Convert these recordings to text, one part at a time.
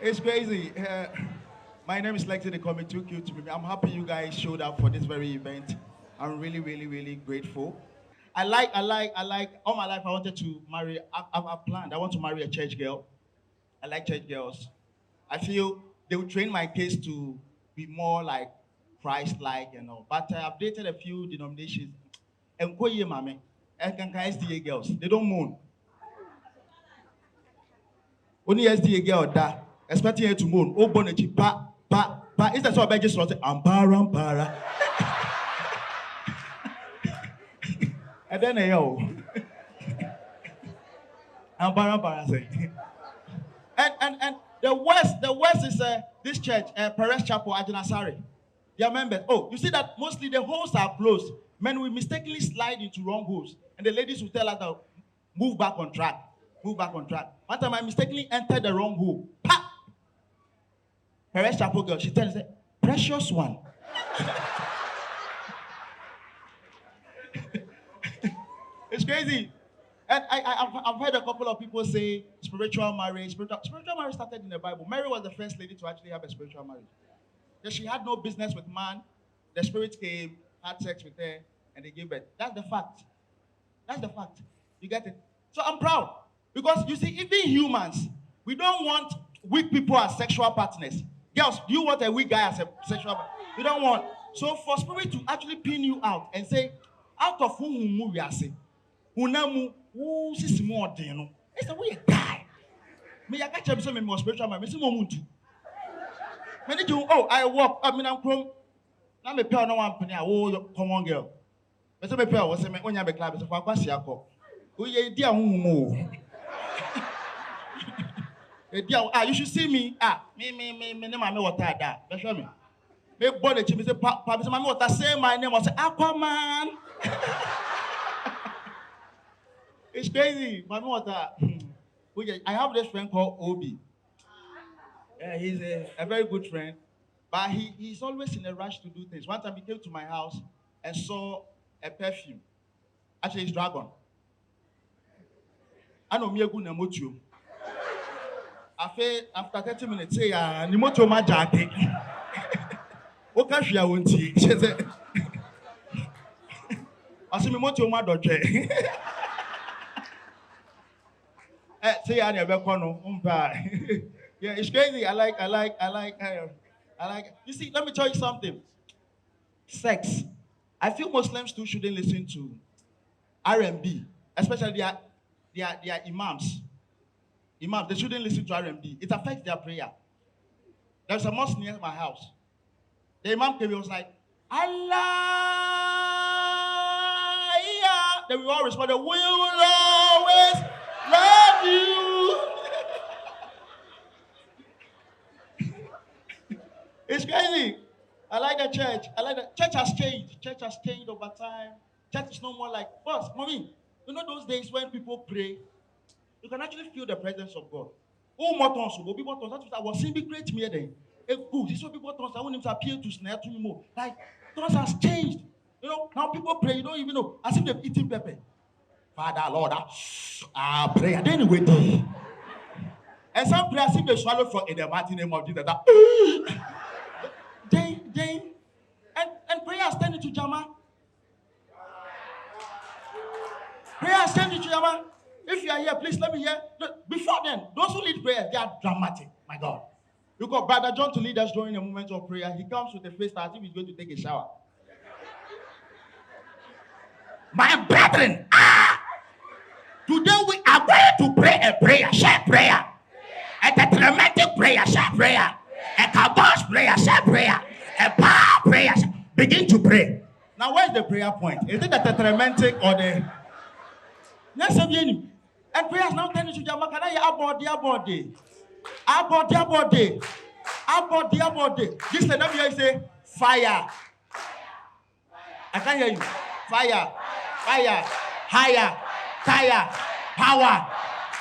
It's crazy. My name is Lekzy. They call me too cute to me. I'm happy you guys showed up for this very event. I'm really, really, really grateful. I like. All my life, I wanted to marry. I've planned. I want to marry a church girl. I like church girls. I feel they will train my case to be more like Christ-like, you know. But I've dated a few denominations. And mame, and SDA girls, they don't moon. Only SDA girl that expecting her to moon. Oh, bonechi, pa. Is that so? I just want to ampara. And then yo, ampara say. And the west is this church, Perez Chapel, Ajinasari. Their members. Oh, you see that mostly the holes are closed. Men will mistakenly slide into wrong holes, and the ladies will tell us to move back on track. Move back on track. One time I mistakenly entered the wrong hole. Pa! Perez Chapel girl, she tells me, precious one. It's crazy. And I've heard a couple of people say spiritual marriage. Spiritual marriage started in the Bible. Mary was the first lady to actually have a spiritual marriage. That she had no business with man. The spirit came, had sex with her, and they gave birth. That's the fact. That's the fact. You get it? So I'm proud. Because you see, even humans, we don't want weak people as sexual partners. Girls, do you want a weak guy as a sexual partner? You don't want. So for spirit to actually pin you out and say, out of whom we are saying, Unamu, who sees more than it's a weird guy. Me, I catch up some more spiritual man. Missing Momuntu. Many do, oh, I walk, I mean, I'm chrome. Now me pay no one penny. Oh, come on, girl. But some people was saying, when you have a club, it's a Fabasiako. Oh, yeah, dear, you should see me. Me, name I know what I da. That's me. Me body, me say, Papa, say, what I say, my name was Aquaman. It's crazy. My mother. I have this friend called Obi. Yeah, he's a very good friend. But he's always in a rush to do things. One time he came to my house and saw a perfume. Actually, it's Dragon. I know Miegu Namotu. After 30 minutes, say, Nimoto Majate. What can she want to? She said, I see Mimoto Madoche. Say I never Yeah, it's crazy. I like. You see, let me tell you something. Sex. I feel Muslims too shouldn't listen to R&B, especially their imams. Imams, they shouldn't listen to R&B. It affects their prayer. There's a mosque near my house. The imam came, he was like, Allah, yeah. Then we all responded, we will always love you. It's crazy. I like the church. I like the church has changed. Church has changed over time. Church is no more like, boss, mommy, you know those days when people pray, you can actually feel the presence of God. Oh, more tons, will be more tons. That's what I was saying. Be great me then. Good. This will be more tons. I want him to appeal to snare to me more. Like, tons has changed. You know, now people pray, you don't even know. As if they've eaten pepper. Father, Lord, prayer. Then you wait. And some prayers seem to swallow from in the mighty name of Jesus. And prayer has turned into Jama. Prayer has turned into Jama. If you are here, please let me hear. Before then, those who lead prayer, they are dramatic. My God. You got Brother John to lead us during a moment of prayer. He comes with a face as if he's going to take a shower. My brethren, today we are going to pray a prayer, share prayer. A dramatic prayer, share prayer. A kabosh prayer, share prayer. A power prayer. Begin to pray. Now, where's the prayer point? Is it the tetramentic or the... Yes, and prayers now turn into Jamakana, abode. This is the you say, fire. I can't hear you. Fire, higher, tire, power.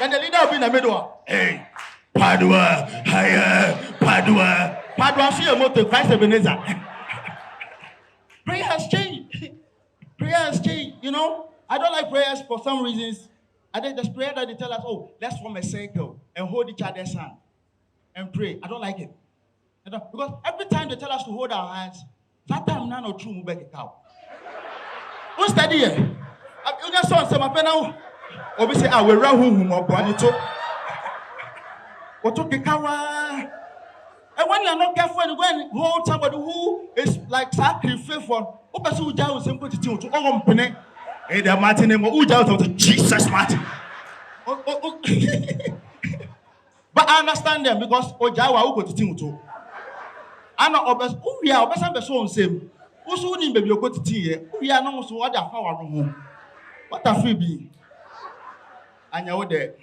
Then the leader will be in the middle. Hey, Padua, higher, Padua. Padua, see your motto, Christ Ebenezer. Prayer has changed. Prayer has changed, you know. I don't like prayers for some reasons. I think there's prayer that they tell us, oh, let's form a circle and hold each other's hand. and pray. I don't like it. Because every time they tell us to hold our hands, that time none or true move back a cow. What's that here? You just saw some of now. Or say, I will run home or bonito. What took a cow? And when you're not careful, you go and hold somebody who is like sacrifice for who down simple to all company. Hey, they're Martin and who down to Jesus Martin. But I understand them because Ojawa who go to Timuto. I know obes who we are obes and so same. Who soon in baby go to tea. We are not so what their power home. What a freebie. And you're there.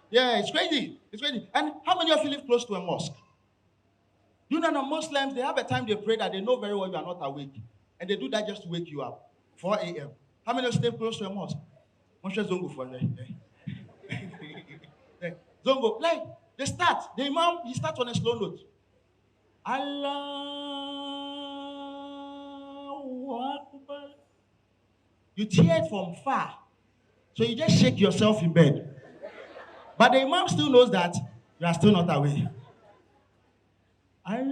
Yeah, it's crazy. It's crazy. And how many of you live close to a mosque? You know, Muslims, they have a time they pray that they know very well you are not awake. And they do that just to wake you up. 4 a.m. How many of you stay close to a mosque? Moshe Zongo for me. Zongo, like, they start. The imam, he starts on a slow note. Allahu Akbar. You hear it from far. So you just shake yourself in bed. But the imam still knows that you are still not awake. Allahu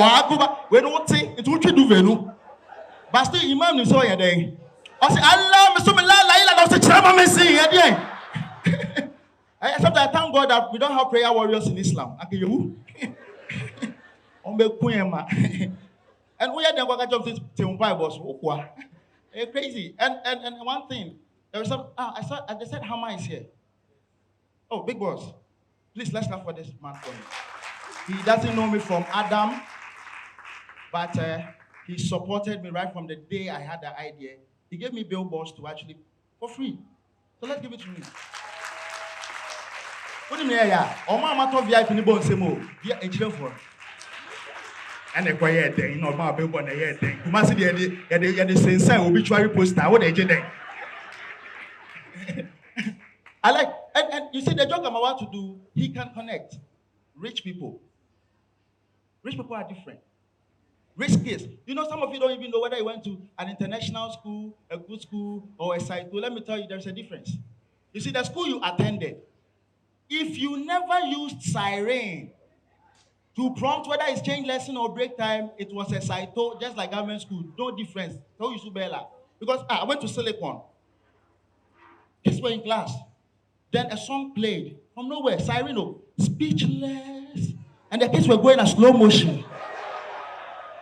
Akbar. We don't say it will do venu. But still imam is so here there. I say Allah Bismillah la ilaha illallah say sometimes I thank God that we don't have prayer warriors in Islam. And we had them go catch up this boss. It's crazy. And one thing, there was some they said Hama is here. Oh, big boss. Please let's clap for this man for me. He doesn't know me from Adam, but he supported me right from the day I had the idea. He gave me billboards to actually for free. So let's give it to him. What do you mean? Yeah, Oma to VIP ni bon semo. Yeah, a children for. And a quiet thing, no more billboard a year thing. You must see the sincere obituary poster. What they did. I like, and you see the joke I'm about to do, he can connect rich people. Rich people are different. Rich kids. You know, some of you don't even know whether you went to an international school, a good school, or a site. So let me tell you, there's a difference. You see, the school you attended, if you never used siren to prompt whether it's change lesson or break time, it was a Saito, just like government school. No difference. So you should Bella. Because I went to Silicon. Kids were in class. Then a song played from nowhere. Siren, speechless. And the kids were going at slow motion.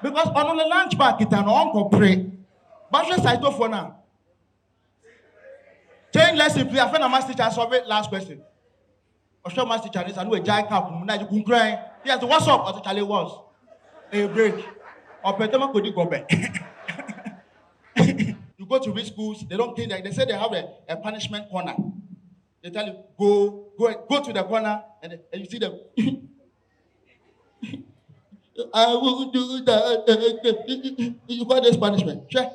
Because on the lunch back, it's an uncle pray. But just Saito for now. Change lesson, please. I found a master teacher. Solve it. Last question. I show master teacher is I know a giant cap. You can cry. Yes, what's up? Or the Charlie was a break. Or Petema could go back. You go to rich schools, they don't think that they say they have a punishment corner. They tell you go to the corner and you see them. I will do that. You got this punishment. Check.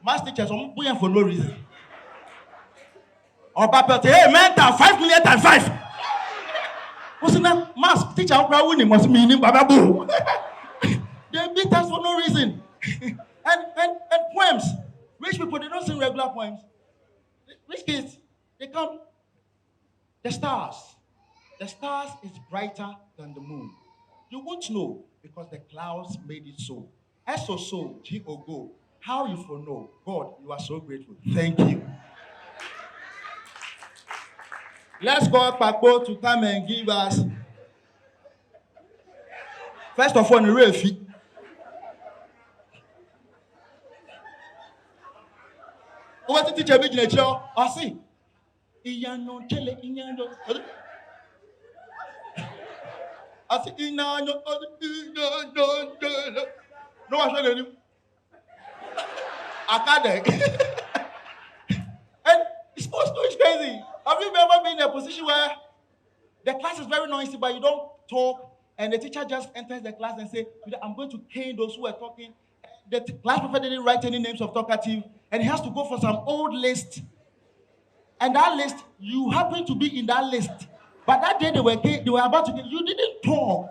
Mass teachers are playing for no reason. Or Papa say, hey, mental, 5 million times 5. What's in that? Mass teacher, winning must mean Baba Boo. They beat us for no reason. and poems. Rich people, they don't sing regular poems. Rich kids, they come. The stars. The stars is brighter than the moon. You won't know because the clouds made it so. So, G-O-Go. How you for know? God, you are so grateful. Thank you. Let's call Paco to come and give us. First of all, the real fee. What the teacher big nature? I see. Iyano chele iyano. I see iyano. No, I show you. I can't. And it's crazy. Have you ever been in a position where the class is very noisy, but you don't talk, and the teacher just enters the class and say, "I'm going to cane those who are talking." The class professor didn't write any names of talkative, and he has to go for some old list. And that list, you happen to be in that list. But that day they were about to get, you didn't talk.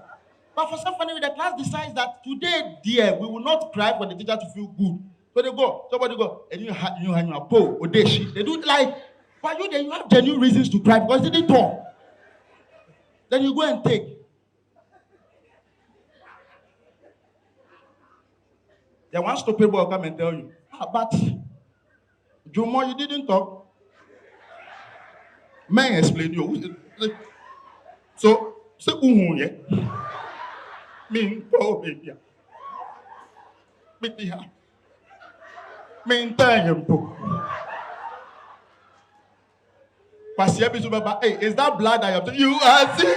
But for some funny, the class decides that today, dear, we will not cry for the teacher to feel good. So they go, somebody go, and you have a po, odeshi. They do it like, But you then you have genuine reasons to cry because they didn't talk. Then you go and take. Then one stupid boy will come and tell you, but Jumo, you didn't talk. May I explain you? So, yeah. Me, oh, baby. Me, tell you. Hey, is that blood that you are seeing?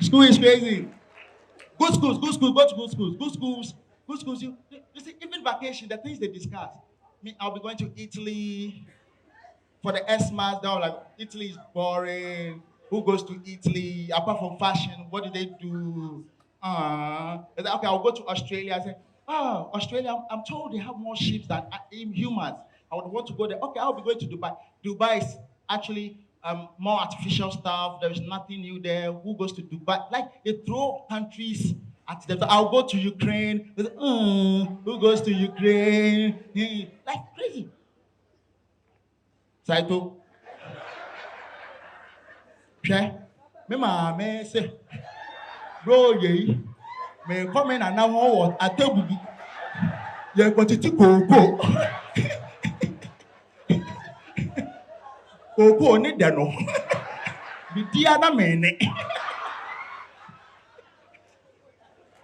School is crazy. Good schools, good schools, go to good schools, good schools, good schools. You see, even vacation, the things they discuss. Me, I'll be going to Italy for the S-Mass. They were like, Italy is boring. Who goes to Italy? Apart from fashion, what do they do? Okay, I'll go to Australia. I say, Australia, I'm told they have more ships than humans. I would want to go there. Okay, I'll be going to Dubai. Dubai is actually more artificial stuff. There is nothing new there. Who goes to Dubai? Like, they throw countries at them. So I'll go to Ukraine. They say, who goes to Ukraine? Like, crazy. Saito, hwɛ me maame sɛ bro yei me kɔmi na nam wɔ atɛbu bi yɛ kɔtiti kooko kooko ne dɛ no bidi ana mene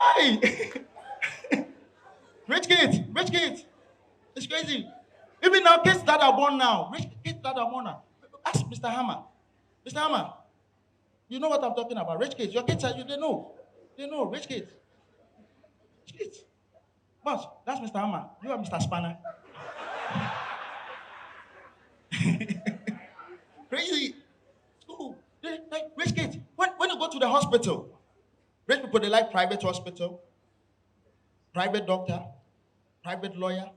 ayi rich kids it's crazy. Even now kids that are born now rich kids that are born now ask Mr. Hammer, you know what I'm talking about. Rich kids, your kids are you, they know rich kids. Boss, that's Mr. Hammer. You are Mr. Spanner. Crazy. Ooh, like rich kids. When you go to the hospital, rich people, they like private hospital, private doctor, private lawyer.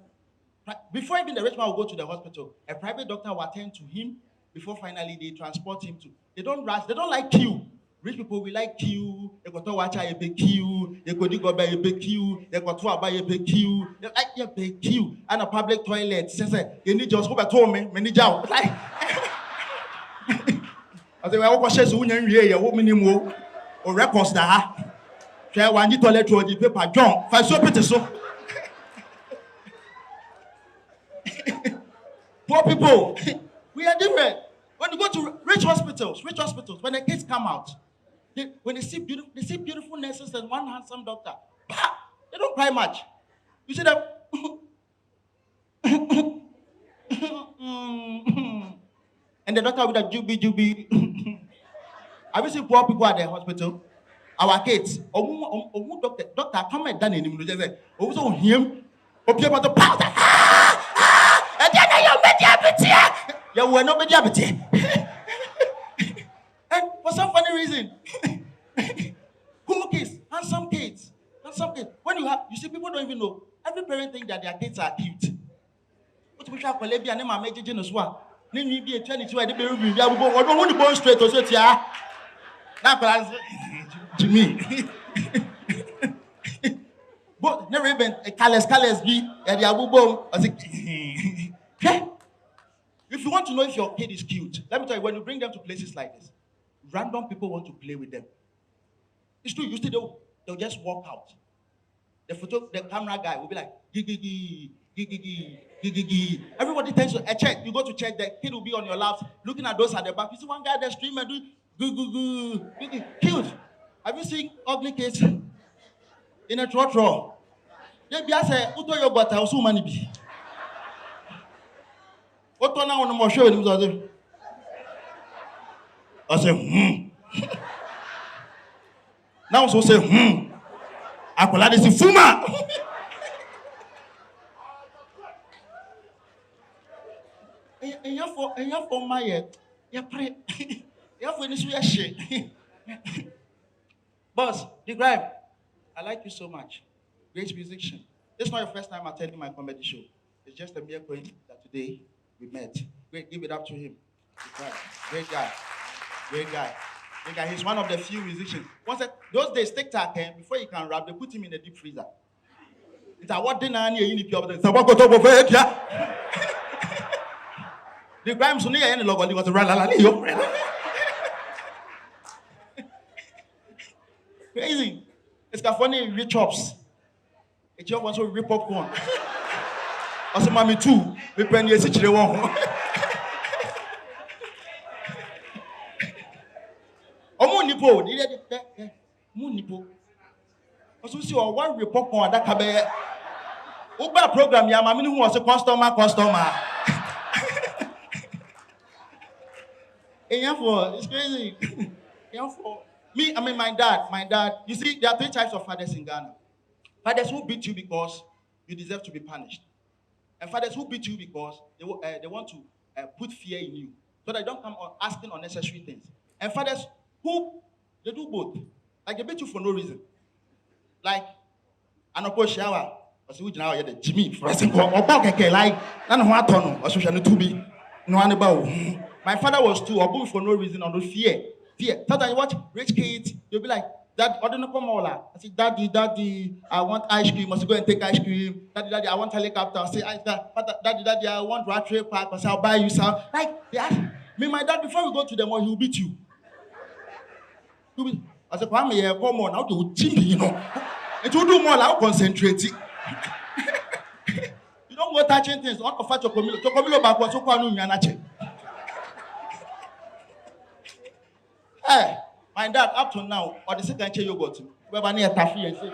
Before even the rich man will go to the hospital, a private doctor will attend to him before finally they transport him to. They don't rush. They don't like queue. Rich people will like queue. They go to watch a big queue. They go to buy a big queue. They go to buy a big queue. They like a big queue and a public toilet. Say, you need just go back home, manager. Like, I say, well, what says you need a woman in or records that. Share one toilet or the paper. John, if I so pity so. Poor people, we are different. When you go to rich hospitals, when the kids come out, when they see beautiful nurses and one handsome doctor, they don't cry much. You see them, and the doctor with a jubi. Have you seen poor people at the hospital? Our kids, doctor, come and done in him. They say, also him, people to powder. And then you made diabetes. You were not diabetes. And for some funny reason, cool kids, handsome kids. When you see people don't even know. Every parent think that their kids are cute. What we shall call it? And my major genus one. Name me be a 22. I did be review. I don't want to go straight to say, yeah. Now, to me. But never even a colors be at the abu bomb. I say, if you want to know if your kid is cute, let me tell you, when you bring them to places like this, random people want to play with them. It's true, you see, they'll just walk out. The camera guy will be like, gigi. Everybody tends to check. You go to check, the kid will be on your laps, looking at those at the back. You see one guy there streaming, do cute. Have you seen ugly kids in a trotro? They be say, "Uto yogurt, I also money be." What now on the more show him? I say, Now so say, I call that is fuma. And you for my you pray. You for this way shit. Boss, the drive. I like you so much. Great musician. This is not your first time attending my comedy show. It's just a mere coincidence that today we met. Great, give it up to him. Great guy. He's one of the few musicians. Those days, TikTok, before you can rap, they put him in the deep freezer. It's a what dinner and you need to talk about it. The crimes on the end of the was a crazy. It's got funny rich chops. A job was rip popcorn. Also, mommy too. We penny a situation. Omo nipo, nipo. Also, see one rip popcorn that cabe. Uber program ya mami who was a customer. It's crazy. Me, I mean my dad. You see, there are three types of fathers in Ghana. Fathers who beat you because you deserve to be punished. And fathers who beat you because they want to put fear in you. So they don't come on asking unnecessary things. And fathers who, they do both. Like they beat you for no reason. Like, an opposed shower. I said, now you're the Jimmy. For example, or like, none what on, or social to be. No one about. My father was too, or for no reason, or no fear. Fear. Sometimes you watch rich kids, you'll be like, Dad, I don't know come I say, Daddy, I want ice cream. I must go and take ice cream. Daddy, I want helicopter. I say, Daddy, I want rat trail park. I say, I'll buy you some. Like, they ask me, my dad, before we go to the mall, he'll beat you. I said, come on, now do Jimmy, you know. It will do more like concentrate. You don't go touching things. Not offer to come back was so quite. Hey, my dad, up to now, or the second chair you go to, where near Taffy and say,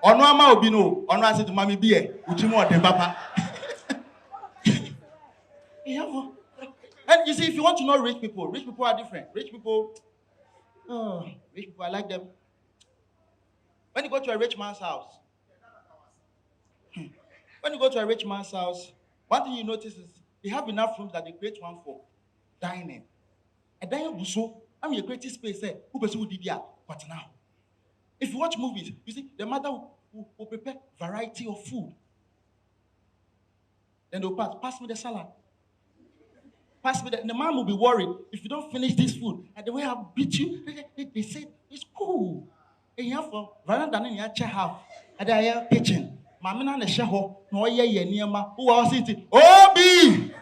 or no amount be no, or no, I said to Mammy Beer, which you more than Papa. And you see, if you want to know rich people are different. Rich people, I like them. When you go to a rich man's house, one thing you notice is they have enough rooms that they create one for dining. And then you so I'm a creative space there. Who did that? But now, if you watch movies, you see the mother will prepare variety of food. Then they'll pass me the salad. Pass me the man will be worried if you don't finish this food. And the way I beat you, they say it's cool. And you have rather than in your chair house at the kitchen. Mamma and the shaho, no ye near ma who was it. Oh, be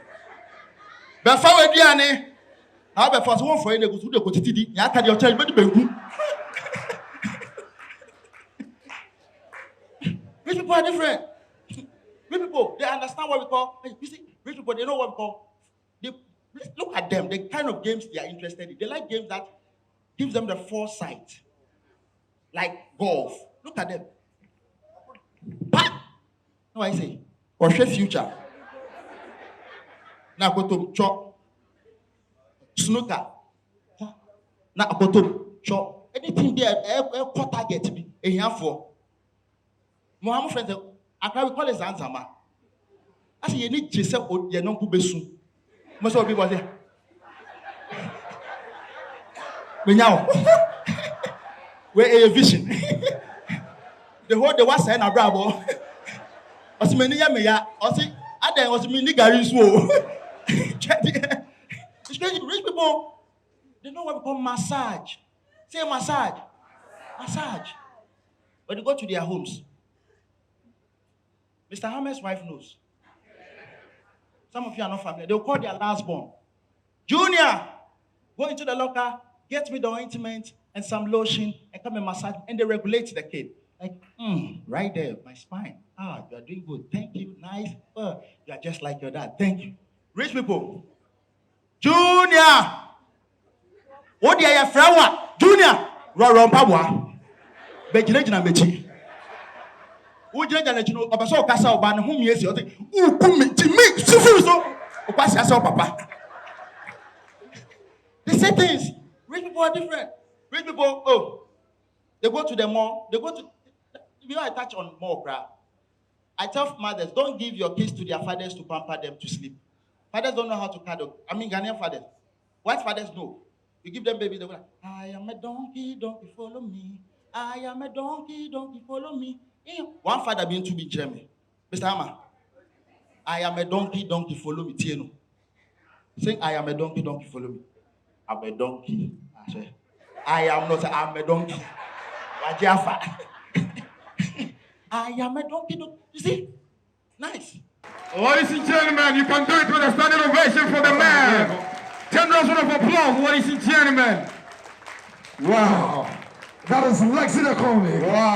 before Diane. How about one for you to go to TD? Yaka your child, but rich people are different. Rich people, they understand what we call. You see, rich people, they know what we call. They look at them, the kind of games they are interested in. They like games that gives them the foresight, like golf. Look at them. No, I say, or share future. Now go to chop. Snooker. Now go to chop. Anything there, a target be a year for. Mohammed friends, I can call it Zanzama. I say you need Jesse or your non Kubesu. Most of people there. But now, where a vision. The whole the was saying a bravo. As many ya, or say, I then was me nigger wo. It's crazy. Rich people, they know what we call massage. Say massage. Massage. When you go to their homes, Mr. Hammer's wife knows. Some of you are not familiar. They'll call their last born. Junior, go into the locker, get me the ointment and some lotion and come and massage. And they regulate the kid. Like, right there, my spine. You are doing good. Thank you. Nice. You are just like your dad. Thank you. Rich people. Junior. What do you have from Junior? Run, Pabwa. Bejina Mechi. Would you know about so Casa Ban whom yes, you think, come to me, so pass yourself, Papa. They say things. Rich people are different. Rich people, they go to the mall, I touch on more crowd. I tell mothers, don't give your kids to their fathers to pamper them to sleep. Fathers don't know how to cuddle. I mean, Ghanaian fathers. White fathers know. You give them babies, they go like, I am a donkey, follow me. I am a donkey, follow me. One father being to be Jeremy. Mr. Hammer, I am a donkey, follow me. Tieno. Saying, I am a donkey, follow me. I'm a donkey. I am not, I'm a donkey. Wajafa. I am a donkey. You see? Nice. Ladies and gentlemen, you can do it with a standing ovation for the man. 10 rounds of applause, ladies and gentlemen. Wow. That is Lekzy the Comic. Wow.